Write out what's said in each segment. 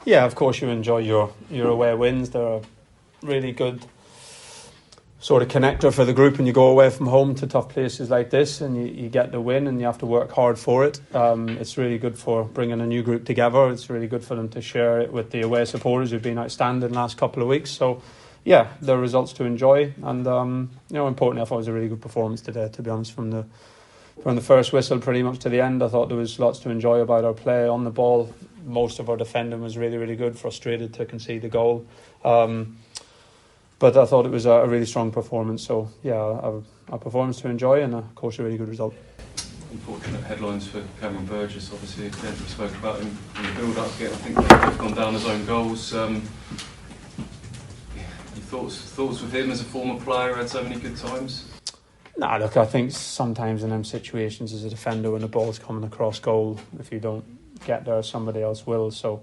Yeah, of course you enjoy your away wins. They're a really good sort of connector for the group, and you go away from home to tough places like this and you get the win and you have to work hard for it. It's really good for bringing a new group together. It's really good for them to share it with the away supporters who've been outstanding the last couple of weeks. So yeah, there are results to enjoy, and importantly I thought it was a really good performance today, to be honest. From the first whistle pretty much to the end, I thought there was lots to enjoy about our play on the ball. Most of our defending was really, really good, frustrated to concede the goal. But I thought it was a really strong performance. So, yeah, a performance to enjoy and, of course, a really good result. Unfortunate headlines for Kieran Burgess, obviously. Again, we spoke about him in the build-up. I think they've gone down as own goals. Your thoughts with him as a former player who had so many good times? Nah, look, I think sometimes in them situations as a defender, when the ball's coming across goal, if you don't get there, somebody else will. So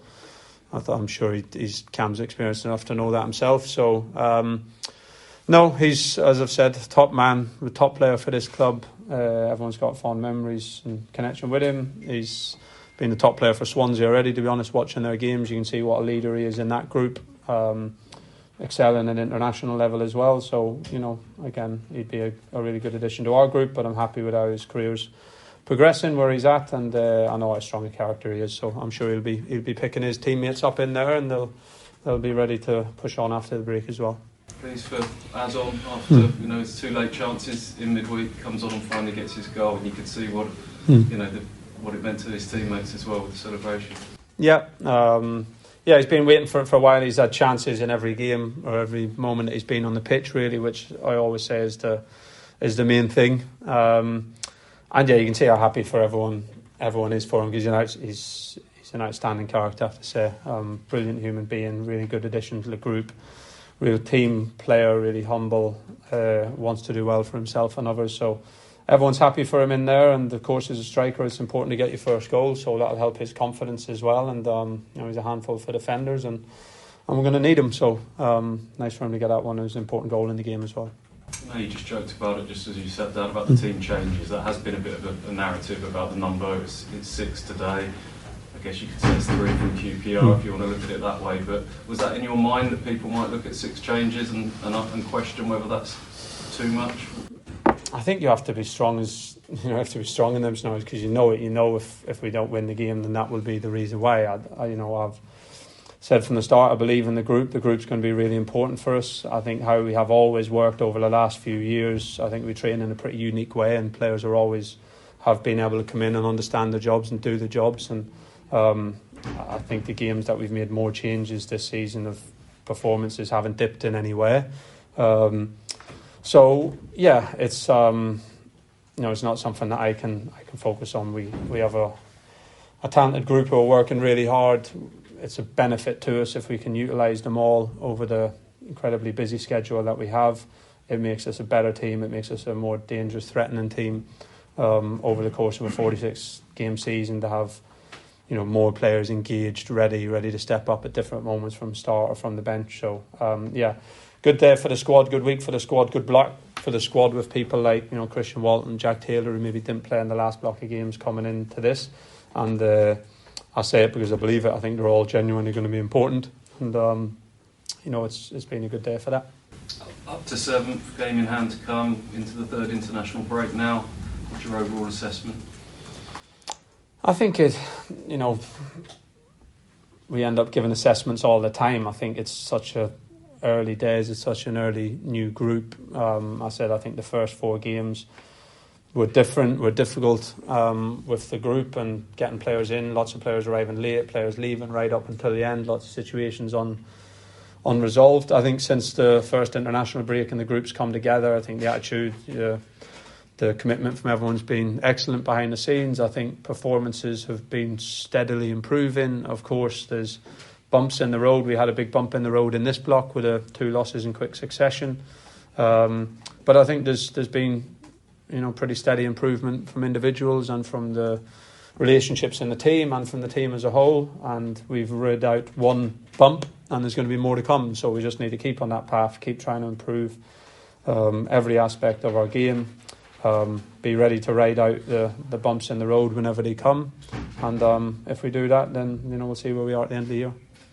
I'm sure Cam's experienced enough to know that himself. So no, he's, as I've said, top man, the top player for this club. Everyone's got fond memories and connection with him. He's been the top player for Swansea already, to be honest. Watching their games, you can see what a leader he is in that group, excelling at international level as well. So, again, he'd be a really good addition to our group, but I'm happy with how his career's progressing, where he's at, and I know how strong a character he is, so I'm sure he'll be picking his teammates up in there, and they'll be ready to push on after the break as well. Pleased for Azon after his 2 late chances in midweek, comes on and finally gets his goal, and you could see what what it meant to his teammates as well with the celebration. Yeah, he's been waiting for a while. He's had chances in every game or every moment that he's been on the pitch, really, which I always say is the main thing. And yeah, you can see how happy for everyone is for him, because he's an outstanding character, I have to say. Brilliant human being, really good addition to the group, real team player, really humble, wants to do well for himself and others. So everyone's happy for him in there, and of course as a striker it's important to get your first goal, so that'll help his confidence as well. And he's a handful for defenders, and we're going to need him. So nice for him to get that one. It was an important goal in the game as well. No, you just joked about it just as you sat down about the team changes. That has been a bit of a narrative about the number. It's 6 today. I guess you could say it's 3 from QPR if you want to look at it that way. But was that in your mind that people might look at 6 changes and question whether that's too much? I think you have to be strong in them scenarios, because you know if we don't win the game, then that will be the reason why. I've said from the start, I believe in the group. The group's going to be really important for us. I think how we have always worked over the last few years, I think we train in a pretty unique way, and players have been able to come in and understand the jobs and do the jobs. And I think the games that we've made more changes this season of performances haven't dipped in any way. So yeah, it's it's not something that I can focus on. We have a talented group who are working really hard. It's a benefit to us if we can utilise them all over the incredibly busy schedule that we have. It makes us a better team. It makes us a more dangerous, threatening team over the course of a 46-game season, to have more players engaged, ready to step up at different moments from start or from the bench. So good day for the squad, good week for the squad, good block for the squad with people like Christian Walton, Jack Taylor, who maybe didn't play in the last block of games, coming into this. And I say it because I believe it. I think they're all genuinely going to be important, and it's been a good day for that. Up to 7th, game in hand to come, into the 3rd international break now. What's your overall assessment? I think we end up giving assessments all the time. I think it's such early days. It's such an early new group. I think the first 4 games were different, were difficult with the group and getting players in. Lots of players arriving late, players leaving right up until the end. Lots of situations unresolved. I think since the first international break and the groups come together, I think the attitude, the commitment from everyone's been excellent behind the scenes. I think performances have been steadily improving. Of course, there's bumps in the road. We had a big bump in the road in this block with 2 losses in quick succession. But I think there's been pretty steady improvement from individuals and from the relationships in the team and from the team as a whole. And we've rid out 1 bump, and there's going to be more to come. So we just need to keep on that path, keep trying to improve every aspect of our game. Be ready to ride out the bumps in the road whenever they come. And if we do that, then we'll see where we are at the end of the year.